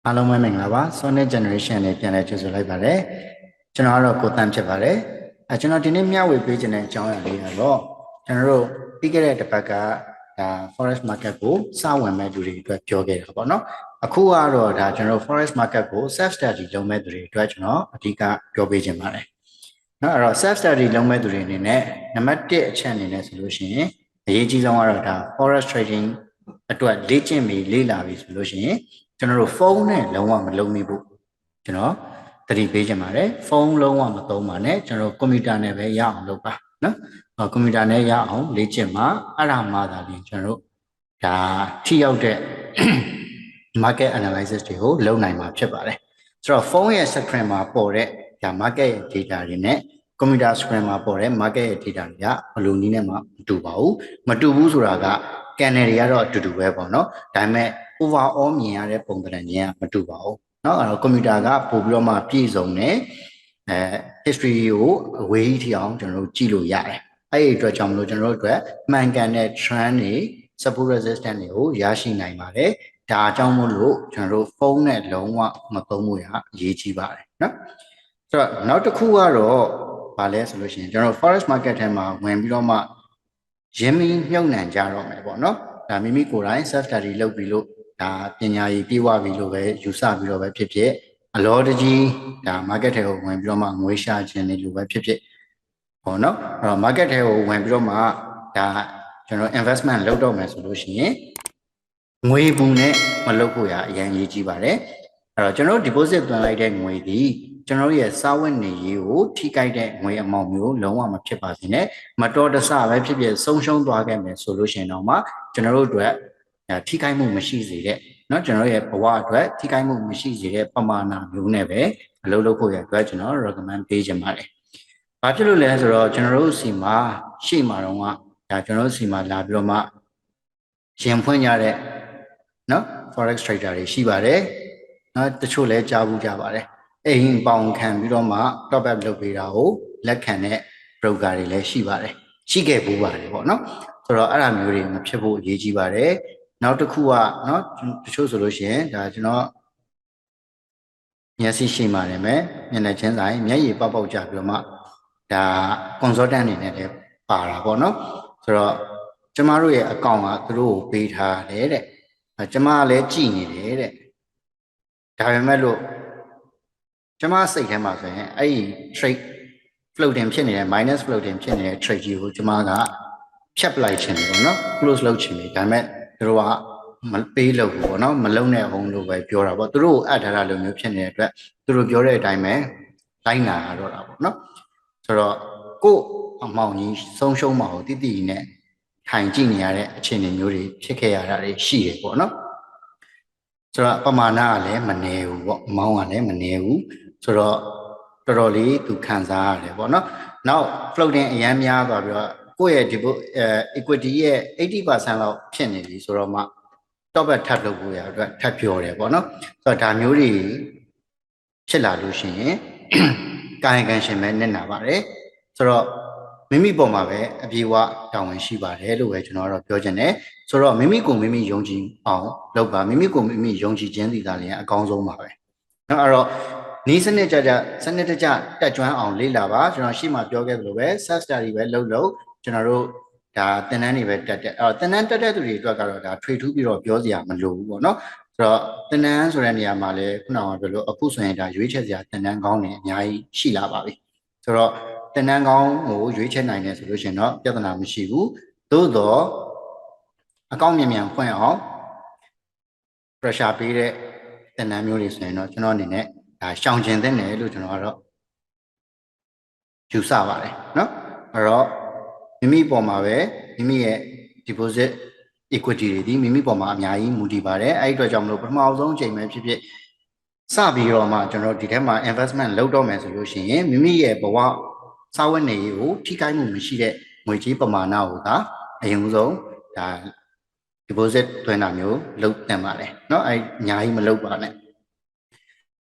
အားလုံးပဲမင်္ဂလာပါ Sonic Generation နဲ့ပြန်လည်ကြိုဆိုလိုက်ပါတယ်ကျွန်တော်ကတော့ကိုတန်းဖြစ်ပါတယ်ကျွန်တော်ဒီနေ့မျှဝေပေးခြင်းတဲ့အကြောင်းအရာလေးကတော့ကျွန်တော်တို့ပြီးခဲ့တဲ့တစ်ပတ်ကForex market ကိုစဝင်မဲ့သူတွေအတွက်ပြောခဲ့တာပေါ့နော်အခုကတော့ကျွန်တော် Forex market ကို self study လုပ်မဲ့သူတွေအတွက်ကျွန်တော်အဓိကပြောပေးခြင်းပါတယ်နော်အဲ့တော့ self study လုပ်မဲ့သူတွေအနေနဲ့နံပါတ်1အချက်အနေနဲ့ဆိုလို့ရှိရင်အရေးကြီးဆုံးကတော့Forex trading အတွက်လေ့ကျင့်ပြီးလေ့လာပြီးဆိုလို့ရှိရင်ကျွန်တော်တို့ဖုန်းနဲ့လုံးဝမလုံးမိဘူးကျွန်တော်သတိပေးချင်ပါတယ်ဖုန်းလုံးဝမသုံးပါနဲ့ကျွန်တော်ကွန်ပျူတာနဲ့ပဲရအောင်လုပ်ပါနော်ကွန်ပျူတာနဲ့ရအောင်လေ့ကျင့်ပါအဲ့ဒါမှသာလျှင်ကျွန်တော်တို့ထိရောက်တဲ့ market analysis တွေကိုလုပ်နိုင်မှာဖြစ်ပါတယ်ဆိုတော့ဖုန်းရဲ့ screen မှာပေါ်တဲ့market ရဲ့ data တွေနဲ့ကွန်ပျူတာ screen မှာပေါ်တဲ့ market ရဲ့ data တွေကဘယ်လိုနည်းနဲ့မှမတူပါဘူးမတူဘူးဆိုတာက canal တွေကတော့အတူတူပဲပေါ့နော်ဒါပေမဲ့ overall မြင်ရတဲ့ပုံသဏ္ဍာန်ချင်းကမတူပါဘူးเนาะအဲ့တော့ကွန်ပျူတာကပို့ပြီးတော့မှပြည့်စုံတယ်history ကိုအဝေးထိအောင်ကျွန်တော်တို့ကြည့်လို့ရတယ်အဲ့ဒီအတွက်ကြောင့်မလို့ကျွန်တော်တို့အတွက်မှန်ကန်တဲ့ trend တွေ support resistance တွေကိုရရှိနိုင်ပါတယ်ဒါအကြောင်းမို့လို့ကျွန်တော်တို့ဖုန်းနဲ့လုံးဝမသုံးဖို့ရအရေးကြီးပါတယ်เนาะဆိုတော့နောက်တစ်ခုကတော့ဗာလဲဆိုလို့ရှိရင်ကျွန်တော် forex market ထဲမှာဝင်ပြီးတော့မှရင်းနှီးမြှုပ်နှံကြတော့မယ်ပေါ့เนาะဒါမိမိကိုယ်တိုင် self study လုပ်ပြီးလို့ပညာရေးပြေးဝပြီးလို့ပဲယူဆပြီးတော့ပဲဖြစ်ဖြစ်အလောတကြီးmarket ထဲကိုဝင်ပြီးတော့မှငွေရှာခြင်းတွေလိုပဲဖြစ်ဖြစ်ပေါ့နော်အဲ့တော့ market ထဲကိုဝင်ပြီးတော့မှကျွန်တော် investment လုပ်တော့မယ်ဆိုလို့ရှိရင်ငွေဘူးနဲ့မလုပ်ဖို့ရအရင်ရေးကြည့်ပါတယ်အဲ့တော့ကျွန်တော် deposit သွင်းလိုက်တဲ့ငွေဒီကျွန်တော်ရဲ့စာဝတ်နေရေးကိုထိခိုက်တဲ့ငွေအမောက်မျိုးလုံးဝမဖြစ်ပါစေနဲ့မတော်တဆပဲဖြစ်ဖြစ်ဆုံးရှုံးသွားခဲ့မယ်ဆိုလို့ရှိရင်တော့မှကျွန်တော်တို့အတွက်ထိခိုက်မှုမရှိစေတဲ့เนาะကျွန်တော်ရဲ့ဘဝအတွက်ထိခိုက်မှုမရှိစေတဲ့ပမာဏမျိုးနဲ့ပဲအလုပ်လုပ်ဖို့ရအတွက်ကျွန်တော် recommend ပေးချင်ပါတယ်။ဘာဖြစ်လို့လဲဆိုတော့ကျွန်တော်တို့စီမှာရှေ့မှာတော့ကျွန်တော်တို့စီမှာလာပြီးတော့မှရင်ဖွင့်ကြတဲ့เนาะ forex trader တွေရှိပါတယ်။เนาะတချို့လည်းကြားဘူးကြပါတယ်။အိမ်ပေါင်ခံပြီးတော့မှ top up လုပ်ပေးတာကိုလက်ခံတဲ့ broker တွေလည်းရှိပါတယ်။ရှိခဲ့ဘူးပါတယ်ပေါ့နော်။ဆိုတော့အဲ့ဒါမျိုးတွေမဖြစ်ဖို့အရေးကြီးပါတယ်။နောက်တစ်ခုကเนาะတချို့ဆိုလို့ရှိရင်ကျွန်တော်မျက်စိရှိမှလည်းပဲမျက်နှာချင်းဆိုင်မျက်ရည်ပေါက်ကြပြီးတော့မှconsultant အနေနဲ့လည်းပါတာပေါ့နော်ဆိုတော့ကျမတို့ရဲ့အကောင့်ကသူတို့ကိုပေးထားတယ်တဲ့ကျမကလည်းကြည်နေတယ်တဲ့ဒါပေမဲ့လို့ကျမစိတ်ထဲမှာဆိုရင်အဲ့ဒီ trade floating ဖြစ်နေတဲ့ minus floating ဖြစ်နေတဲ့ trade ကြီးကိုကျမကဖြတ်ပလိုက်ခြင်းပေါ့နော် close လုပ်ခြင်းဒါပေမဲ့သူတို့ကမပေးလို့ဘူးပေါ့နော်မလုံတဲ့အောင်လို့ပဲပြောတာပေါ့သူတို့အပ်ထားတာလိုမျိုးဖြစ်နေတဲ့အတွက်သူတို့ပြောတဲ့အတိုင်းပဲလိုက်နာရတော့တာပေါ့နော်ဆိုတော့ကို့အမောင်ကြီးဆုံးရှုံးမှာကိုတိတိနဲ့ထိုင်ကြည့်နေရတဲ့အခြေအနေမျိုးတွေဖြစ်ခဲ့ရတာတွေရှိတယ်ပေါ့နော်ဆိုတော့ပမာဏကလည်းမနေဘူးပေါ့အမောင်းကလည်းမနေဘူးဆိုတော့တော်တော်လေးသူခံစားရတယ်ပေါ့နော်နောက် floating အရန်များသွားပြီးတော့ကိုယ့်ရဲ့ဒီ equity ရဲ့ 80% လောက်ဖြစ်နေပြီဆိုတော့မှ top up ထပ်လုပ်ဖို့ရအတွက်ထပ်ပြောတယ်ပေါ့နော်ဆိုတော့ဒါမျိုးတွေဖြစ်လာလို့ရှိရင်ကာယကံရှင်ပဲနဲ့နာပါတယ်ဆိုတော့မိမိပေါ်မှာပဲအပြေအဝတာဝန်ရှိပါတယ်လို့ပဲကျွန်တော်ကတော့ပြောချင်တယ်ဆိုတော့မိမိကိုမိမိယုံကြည်အောင်လုပ်ပါမိမိကိုမိမိယုံကြည်ခြင်းဒီသာလျှင်အကောင်းဆုံးပါပဲเนาะအဲ့တော့နီးစနစ်တကျတက်ကြွအောင်လေ့လာပါကျွန်တော်ရှေ့မှာပြောခဲ့သလိုပဲ self study ပဲလုပ်ကျွန်တော်တို့သင်တန်းတွေပဲတက်အဲ့တော့သင်တန်းတက်တဲ့သူတွေအတွက်ကတော့ထွေထူးပြီးတော့ပြောစရာမလိုဘူးပေါ့နော်ဆိုတော့သင်တန်းဆိုတဲ့နေရာမှာလည်းခုနကပြောလို့အခုဆိုရင်ရွေးချယ်စရာသင်တန်းကောင်းနေအများကြီးရှိလာပါပြီဆိုတော့သင်တန်းကောင်းကိုရွေးချယ်နိုင်တယ်ဆိုလို့ရှိရင်တော့ပြဿနာမရှိဘူးသို့တော့အကောင့်မြန်ဖွင့်အောင် pressure ပေးတဲ့သင်တန်းမျိုးတွေဆိုရင်တော့ကျွန်တော်အနေနဲ့ရှောင်ကျဉ်တဲ့နယ်လို့ကျွန်တော်ကတော့ယူဆပါတယ်เนาะအဲ့တော့မိမိပေါ်မှာပဲမိမိရဲ့ deposit equity တွေဒီမိမိပေါ်မှာအများကြီးမူတည်ပါတယ်အဲ့ဒီအတွက်ကြောင့်မလို့ပထမအောင်ဆုံးအချိန်ပဲဖြစ်ဖြစ်စပြီးတော့မှကျွန်တော်ဒီထဲမှာ investment လုပ်တော့မယ်ဆိုလို့ရှိရင်မိမိရဲ့ဘဝစာဝတ်နေရေးကိုထိခိုက်မှုမရှိတဲ့ငွေကြေးပမာဏကိုအရင်ဆုံး deposit သွင်းတာမျိုးလုပ်တင်ပါတယ်เนาะအဲ့အများကြီးမလုပ်ပါနဲ့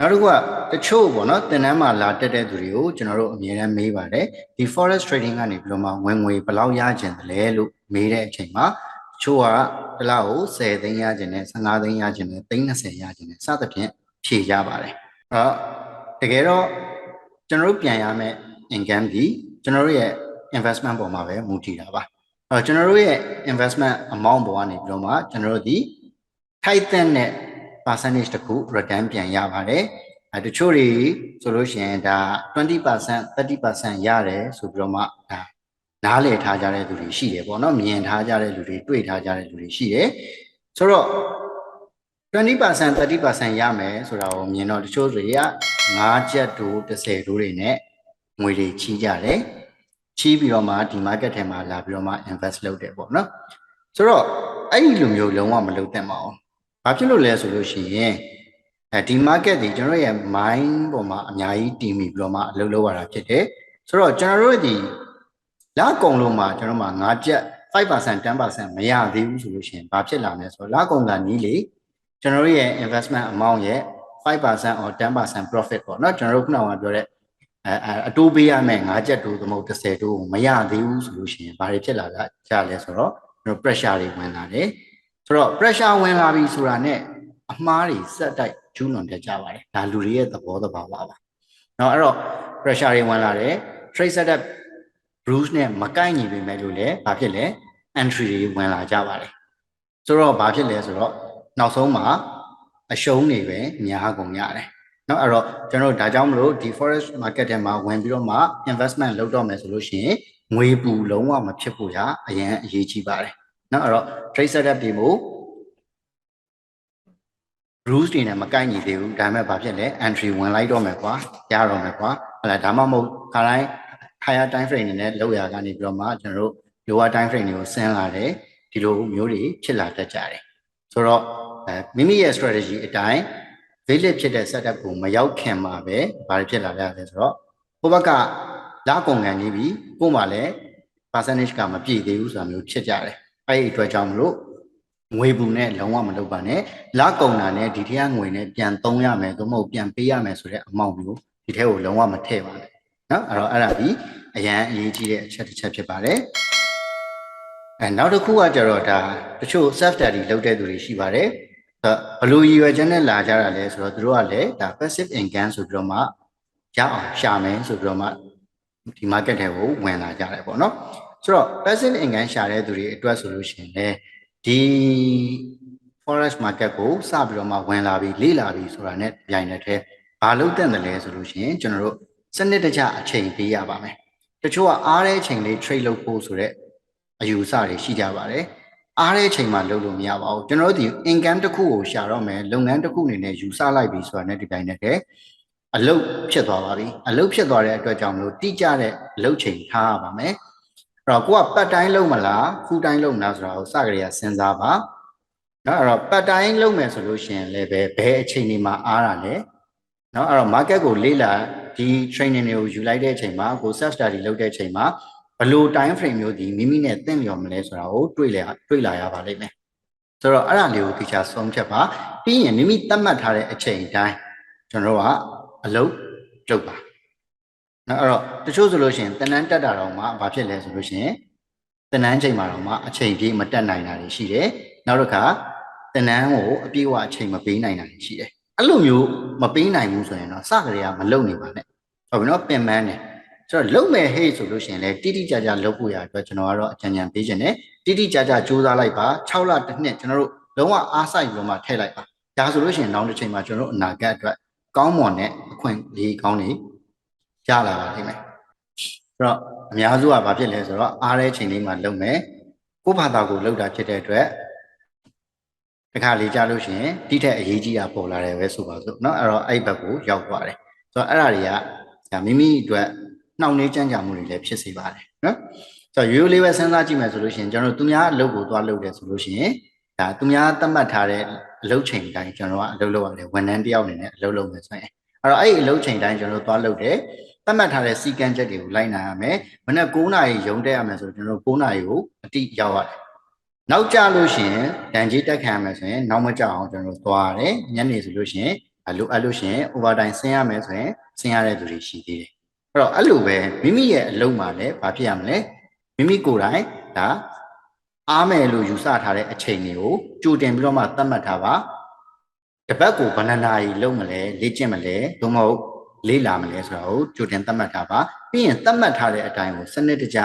နောက်တစ်ခုကတချို့ပေါ့နော်သင်တန်းမှာလာတက်တဲ့သူတွေကိုကျွန်တော်တို့အမြဲတမ်းမေးပါတယ်ဒီ forex trading ကနေပြီးတော့မှဝင်ငွေဘယ်လောက်ရကျင်တယ်လဲလို့မေးတဲ့အချိန်မှာတ ချို့ကတစ်လောက်ကို10သိန်းရခြင်းနဲ့15သိန်းရခြင်းနဲ့30ရခြင်းနဲ့စသဖြင့်ဖြည့်ကြပါတယ်အဲ့တော့တကယ်တော့ကျွန်တော်တို့ပြန်ရမယ့် income ဒီကျွန်တော်တို့ရဲ့ investment ပေါ်မှာပဲမူတည်တာပါအဲ့တော့ကျွန်တော်တို့ရဲ့ investment amount ပေါ်ကနေပြီးတော့မှကျွန်တော်တို့ဒီထိုက်တဲ့ percentage တခု return ပြန်ရပါတယ်တချို့တွေဆိုလို့ရှိရင်ဒါ20% 30% ရတယ်ဆိုပြီးတော့မှဒါနားလည်ထားကြတဲ့လူတွေရှိတယ်ပေါ့နော်မြင်ထားကြတဲ့လူတွေတွေ့ထားကြတဲ့လူတွေရှိတယ်ဆိုတော့20% 30% ရမယ်ဆိုတာကိုမြင်တော့တချို့တွေက5ကျပ်တို့10တို့တွေနဲ့ငွေတွေချီးကြတယ်ချီးပြီးတော့မှဒီ market ထဲမှာလာပြီးတော့မှ invest လုပ်တယ်ပေါ့နော်ဆိုတော့အဲ့ဒီလိုမျိုးလုံးဝမလုပ်သင့်ပါဘူးဘာဖြစ်လို့လဲဆိုလို့ရှိရင်ဒီ market တွေကျွန်တော်ရဲ့ mind ပေါ်မှာအများကြီးတည်မိပြီးတော့မှအလုပ်လုပ်ရတာဖြစ်တယ်ဆိုတော့ကျွန်တော်တို့ဒီလကုန်လုံးမှာကျွန်တော်မှာ5ကျပ်5% 10% မရသေးဘူးဆိုလို့ရှိရင်ဘာဖြစ်လာမလဲဆိုတော့လကုန်ကနီးလေကျွန်တော်တို့ရဲ့ investment amount ရဲ့5% or 10% profit ပေါ့เนาะကျွန်တော်တို့ခုနကပြောတဲ့အတိုးပေးရမယ်5ကျပ်တိုးသမုတ်30တိုးမရသေးဘူးဆိုလို့ရှိရင်ဘာတွေဖြစ်လာကြလဲဆိုတော့ကျွန်တော် pressure တွေဝင်လာတယ်ဆိုတော့ pressure ဝင်လာပြီဆိုတာနဲ့အမှားတွေစက်တိုက်ကျူးလွန်တတ်ကြပါတယ်ဒါလူတွေရဲ့သဘောတဘာဝပါเนาะအဲ့တော့ pressure တွေဝင်လာတယ် trade setup rules နဲ့မကိုက်ညီပေမဲ့လို့လည်းဘာဖြစ်လဲ entry တွေဝင်လာကြပါတယ်ဆိုတော့ဘာဖြစ်လဲဆိုတော့နောက်ဆုံးမှာအရှုံးတွေပဲများကုန်ရတယ်เนาะအဲ့တော့ကျွန်တော်တို့ဒါကြောင့်မလို့ဒီ forex market ထဲမှာဝင်ပြီးတော့မှ investment လုပ်တော့မယ်ဆိုလို့ရှိရင်ငွေပူလုံးဝမဖြစ်ဖို့ရာအရင်အရေးကြီးပါတယ်เนาะအဲ့တော့ trade setup တွေမို့ rules တွေနဲ့မကိုက်ညီသေးဘူးဒါပေမဲ့ဘာဖြစ်လဲ entry ဝင်လိုက်တော့မယ်ကွာရတော့မယ်ကွာဟလာဒါမှမဟုတ်ခါတိုင်း higher time frame တွေနဲ့လောက်ရကနေပြီးတော့မှကျွန်တော်တို့ lower time frame တွေကိုဆင်းလာတယ်ဒီလိုမျိုးတွေဖြစ်လာတတ်ကြတယ်ဆိုတော့မိမိရဲ့ strategy အတိုင်း valid ဖြစ်တဲ့ setup ကိုမရောက်ခင်မှာပဲဘာဖြစ်လာလဲဆိုတော့ဟိုဘက်ကလာကုန်ကန်နေပြီကို့မှာလည်း percentage ကမပြည့်သေးဘူးဆိုတာမျိုးဖြစ်ကြတယ်အဲ့ဒီအတွက်ကြောင့်မလို့ငွေပူနဲ့လုံးဝမလုပ်ပါနဲ့လာကုန်တာနဲ့ဒီထက်ကငွေနဲ့ပြန်သုံးရမယ်သို့မဟုတ်ပြန်ပေးရမယ်ဆိုတဲ့အမောင့်မျိုးဒီထဲကိုလုံးဝမထည့်ပါနဲ့เนาะအဲ့တော့အဲ့ဒါဒီအရန်အရေးကြီးတဲ့အချက်တစ်ချက်ဖြစ်ပါတယ်နောက်တစ်ခုကကြတော့ဒါတချို့ self study လုပ်တဲ့သူတွေရှိပါတယ်ဘလို့ရည်ရွယ်ချက်နဲ့လာကြတာလဲဆိုတော့သူတို့ကလည်းဒါ passive income ဆိုပြီးတော့မှရအောင်ရှာမယ်ဆိုပြီးတော့မှဒီ market ထဲကိုဝင်လာကြတယ်ပေါ့နော်ဆိုတော့ passive income ရှာတဲ့သူတွေအတွက်ဆိုလို့ရှိရင်လည်းဒီ forex market ကိုစပြီးတော့မှဝင်လာပြီးလေ့လာပြီးဆိုတာနဲ့ပြိုင်တဲ့ထဲဘာလို့တက်တယ်လဲဆိုလို့ရှိရင်ကျွန်တော်တို့စနစ်တကျအချိန်ပေးရပါမယ်တချို့ကအားတဲ့အချိန်လေး trade လုပ်ဖို့ဆိုတဲ့အယူအဆတွေရှိကြပါတယ်အားတဲ့အချိန်မှာလုပ်လို့မရပါဘူးကျွန်တော်တို့ဒီ income တစ်ခုကိုရှာတော့မယ်လုပ်ငန်းတစ်ခုအနေနဲ့ယူဆလိုက်ပြီဆိုတာနဲ့ဒီတိုင်းနဲ့အလုပ်ဖြစ်သွားပါပြီအလုပ်ဖြစ်သွားတဲ့အတွက်ကြောင့်မလို့တိကျတဲ့အလုပ်ချိန်ထားရပါမယ်အဲ့တော့ကိုကပတ်တိုင်းလုပ်မလား full time လုပ်မလားဆိုတာကိုစကြရစဉ်းစားပါနော်အဲ့တော့ပတ်တိုင်းလုပ်မယ်ဆိုလို့ရှိရင်လည်းဘယ်အချိန်ဒီမှာအားတာလဲနော်အဲ့တော့ market ကိုလေ့လာဒီ training တွေကိုယူလိုက်တဲ့အချိန်မှာကို self study လုပ်တဲ့အချိန်မှာဘလို့ time frame မျိုးဒီမိမိနဲ့သင့်လျော်မလဲဆိုတာကိုတွေ့လာရပါလိမ့်မယ်ဆိုတော့အဲ့ဒါလေးကိုသိချဆုံးဖြတ်ပါပြီးရင်မိမိသတ်မှတ်ထားတဲ့အချိန်တိုင်းကျွန်တော်တို့ကအလုပ်လုပ်ပါနော်အဲ့တော့တချို့ဆိုလို့ရှိရင်တနန်းတက်တာတော့မှဘာဖြစ်လဲဆိုလို့ရှိရင်တနန်းချိန်မှာတော့မှအချိန်ကြီးမတက်နိုင်တာတွေရှိတယ်နောက်တစ်ခါတနန်းကိုအပြည့်အဝအချိန်မပေးနိုင်တာတွေရှိတယ်အဲ့လိုမျိုးမပေးနိုင်ဘူးဆိုရင်တော့စကြရမလုပ်နေပါနဲ့ဟုတ်ပြီနော်ပင်ပန်းတယ်ဆိုတော့လုံမဲ့ဟေ့ဆိုလို့ရှိရင်လည်းတိတိကျကျလုပ်ဖို့ရအတွက်ကျွန်တော်ကတော့အကြံဉာဏ်ပေးခြင်းနဲ့တိတိကျကျစူးစမ်းလိုက်ပါ6လတစ်နှစ်ကျွန်တော်တို့လုံးဝအားစိုက်ပြီးတော့မှထည့်လိုက်ပါဒါဆိုလို့ရှိရင်နောက်တစ်ချိန်မှာကျွန်တော်တို့အနာဂတ်အတွက်ကောင်းမွန်တဲ့အခွင့်အရေးကောင်းတွေရလာပါလိမ့်မယ်ဆိုတော့အများစုကဘာဖြစ်လဲဆိုတော့အားတဲ့ချိန်လေးမှာလုပ်မယ်ကိုယ့်ဘာသာကိုလုပ်တာဖြစ်တဲ့အတွက်တခါလေကြားလို့ရှိရင်တိထက်အရေးကြီးတာပေါ်လာတယ်ပဲဆိုပါစို့เนาะအဲ့တော့အဲ့ဘက်ကိုရောက်သွားတယ်ဆိုတော့အဲ့ဒါတွေကဒါမိမိအတွက်နှောင့်နှေးကြမ်းကြမှုတွေလည်းဖြစ်စေပါတယ်နော်ဆိုတော့ရိုးရိုးလေးပဲစဉ်းစားကြည့်မယ်ဆိုလို့ရှိရင်ကျွန်တော်တို့သူများအလုပ်ကိုသွားလုပ်တယ်ဆိုလို့ရှိရင်ဒါသူများသတ်မှတ်ထားတဲ့အလုပ်ချိန်တိုင်းကျွန်တော်ကအလုပ်လုပ်ရတယ်ဝန်ထမ်းတယောက်အနေနဲ့အလုပ်လုပ်မယ်ဆိုရင်အဲ့တော့အဲ့ဒီအလုပ်ချိန်တိုင်းကျွန်တော်တို့သွားလုပ်တယ်သတ်မှတ်ထားတဲ့စီကံချက်တွေကိုလိုက်နာရမယ်မနေ့9နာရီရုံးတက်ရမယ်ဆိုတော့ကျွန်တော်တို့9နာရီကိုအတိရောက်ရတယ်နောက်ကြလို့ရှိရင်ဒဏ်ကြီးတက်ခံရမယ်ဆိုရင်နောက်မကြအောင်ကျွန်တော်တို့သွားရတယ်ညနေဆိုလို့ရှိရင်လိုအပ်လို့ရှိရင် overtime ဆင်းရမယ်ဆိုရင်ဆင်းရတဲ့သူတွေရှိသေးတယ်အဲ့တော့အဲ့လိုပဲမိမိရဲ့အလုပ်မှာလည်းဘာဖြစ်ရမလဲမိမိကိုယ်တိုင်ဒါ အားမယ်လို့ယူဆထားတဲ့အချိန်တွေကိုကြိုတင်ပြီးတော့မှသတ်မှတ်ထားပါတပတ်ကိုဘယ်နှနာရီလုံးမလဲလေ့ကျင့်မလဲသို့မဟုတ်လေ့လာမလဲဆိုတာကိုကြိုတင်သတ်မှတ်ထားပါပြီးရင်သတ်မှတ်ထားတဲ့အတိုင်းကိုစနစ်တကျ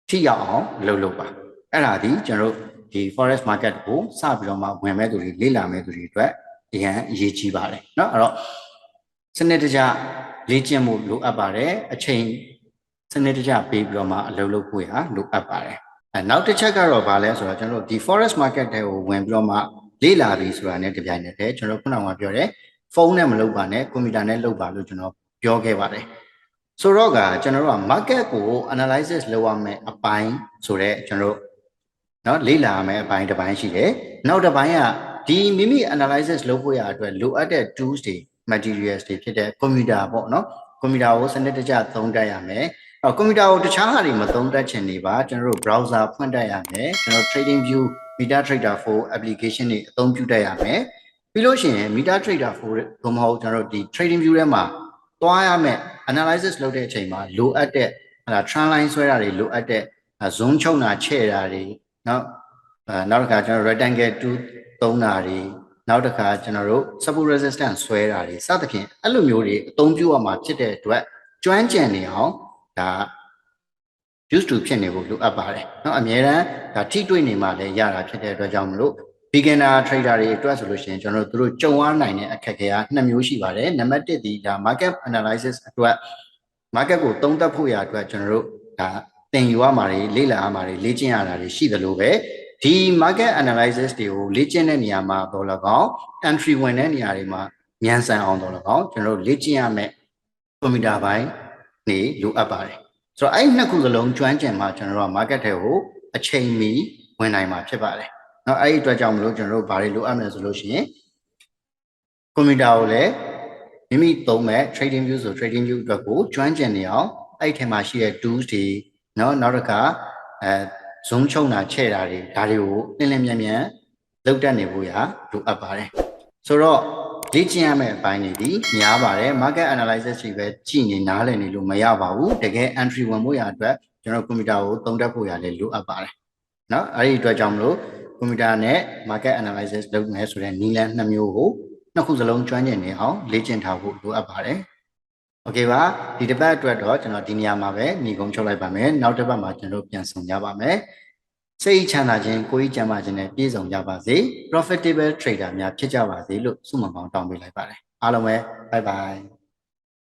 ထိရောက်အောင်လုပ်ပါအဲ့ဒါဒီကျွန်တော်တို့ဒီ forex market ကိုစပြီးတော့မှဝင်မဲ့သူတွေလေ့လာမဲ့သူတွေအတွက်အရင်အရေးကြီးပါတယ်เนาะအဲ့တော့စနစ်တကျလေ့ကျင့်မှုလိုအပ်ပါတယ်အချိန်စနစ်တကျပေးပြီးတော့မှအလုပ်လုပ်ဖို့ရလိုအပ်ပါတယ်နောက်တစ်ချက်ကတော့ဗာလဲဆိုတော့ကျွန်တော်တို့ဒီ forex market တွေကိုဝင်ပြီးတော့မှလေ့လာပြီးဆိုတာနဲ့တပြိုင်နက်တည်းကျွန်တော်ခုနကပြောတယ်ဖုန်းနဲ့မလုပ်ပါနဲ့ကွန်ပျူတာနဲ့လုပ်ပါလို့ကျွန်တော်ပြောခဲ့ပါတယ်ဆိုတော့ကကျွန်တော်တို့က market ကို analysis လုပ်ရမယ်အပိုင်းဆိုတော့ကျွန်တော်တို့เนาะလေ့လာရမယ်အပိုင်းတစ်ပိုင်းရှိတယ်နောက်တစ်ပိုင်းကဒီမိမိ analysis လုပ်ဖို့ရအတွက်လိုအပ်တဲ့ tools တွေ materials တွေဖြစ်တဲ့ကွန်ပျူတာပေါ့เนาะကွန်ပျူတာကိုစနစ်တကျသုံးတတ်ရမယ်ကွန်ပျူတာကိုတခြားဟာတွေမသုံးတတ်ချင်နေပါကျွန်တော်တို့ browser ဖွင့်တတ်ရမယ်ကျွန်တော် trading view MetaTrader 4 application တွေအသုံးပြုတတ်ရမယ်ပြီးလို့ရှိရင် MetaTrader 4သို့မဟုတ်ကျွန်တော်တို့ဒီ trading view ထဲမှာသွားရမယ် analysis လုပ်တဲ့အချိန်မှာလိုအပ်တဲ့trend line ဆွဲတာတွေလိုအပ်တဲ့ zoom ချုပ်တာချဲ့တာတွေနောက်တစ်ခါကျွန်တော် rectangle 2သုံးတာတွေနောက်တစ်ခါကျွန်တော်တို့ support resistance ဆွဲတာတွေစသဖြင့်အဲ့လိုမျိုးတွေအသုံးပြုရမှာဖြစ်တဲ့အတွက်ကျွမ်းကျင်နေအောင်ဒါ used to ဖြစ်နေဖို့လိုအပ်ပါတယ်เนาะအများတန်းဒါထိတွေ့နေမှလည်းရတာဖြစ်တဲ့အတွက်ကြောင့်မလို့ beginner trader တွေအတွက်ဆိုလို့ရှိရင်ကျွန်တော်တို့ကြုံရနိုင်တဲ့အခက်အခဲက2မျိုးရှိပါတယ်နံပါတ်1ဒီဒါ market analysis အတွက် market ကိုသုံးသပ်ဖို့ရအတွက်ကျွန်တော်တို့ဒါသင်ယူရမှာတွေလေ့လာရမှာတွေလေ့ကျင့်ရတာတွေရှိသလိုပဲဒီ market analysis တွေကိုလေ့ကျင့်တဲ့နေရာမှာတော့၎င်း entry ဝင်တဲ့နေရာတွေမှာမြန်ဆန်အောင်တော့၎င်းကျွန်တော်တို့လေ့ကျင့်ရမယ်ကွန်ပျူတာပိုင်းနေလိုအပ်ပါတယ်ဆိုတော့အဲ့နှစ်ခုစလုံးကျွမ်းကျင်မှကျွန်တော်တို့က market တွေကိုအချိန်မီဝင်နိုင်မှာဖြစ်ပါတယ်เนาะအဲ့ဒီအတွက်ကြောင့်မလို့ကျွန်တော်တို့ဘာတွေလိုအပ်မလဲဆိုလို့ရှိရင်ကွန်ပျူတာကိုလည်းမိမိသုံးမဲ့ trading view ဆို trading view အတွက်ကိုကျွမ်းကျင်နေအောင်အဲ့ဒီထဲမှာရှိတဲ့ tools တွေเนาะနောက်တစ်ခါzoom ချုပ်တာချဲ့တာတွေဒါတွေကိုလင်းလင်းမြန်မြန်လုပ်တတ်နေဖို့ရလိုအပ်ပါတယ်ဆိုတော့လေ့ကျင့်ရမယ့်အပိုင်းတွေဒီများပါတယ် market analysis တွေပဲကြည့်နေနားလည်နေလို့မရပါဘူးတကယ် entry ဝင်ဖို့ရအတွက်ကျွန်တော်ကွန်ပျူတာကိုသုံးတတ်ဖို့ရလည်းလိုအပ်ပါတယ်เนาะအဲ့ဒီအတွက်ကြောင့်မလို့ကွန်ပျူတာနဲ့ market analysis လုပ်မယ်ဆိုတဲ့နည်းလမ်း2မျိုးကိုနှစ်ခုစလုံးကျွမ်းကျင်နေအောင်လေ့ကျင့်ထားဖို့လိုအပ်ပါတယ်โอเคပါဒီတစ်ပတ်အတွက်တော့ကျွန်တော်ဒီနေရာမှာပဲညီကုန်းချုပ်လိုက်ပါမယ်နောက်တစ်ပတ်မှာကျွန်တော်ပြန်ဆောင်ကြပါမယ်စိတ်ချမ်းသာခြင်းကိုယ်ကြီးကျန်းမာခြင်းနဲ့ပြည့်စုံကြပါစေ profitable trader များဖြစ်ကြပါစေလို့ဆုမွန်ကောင်းတောင်းပေးလိုက်ပါတယ်အားလုံးပဲ bye bye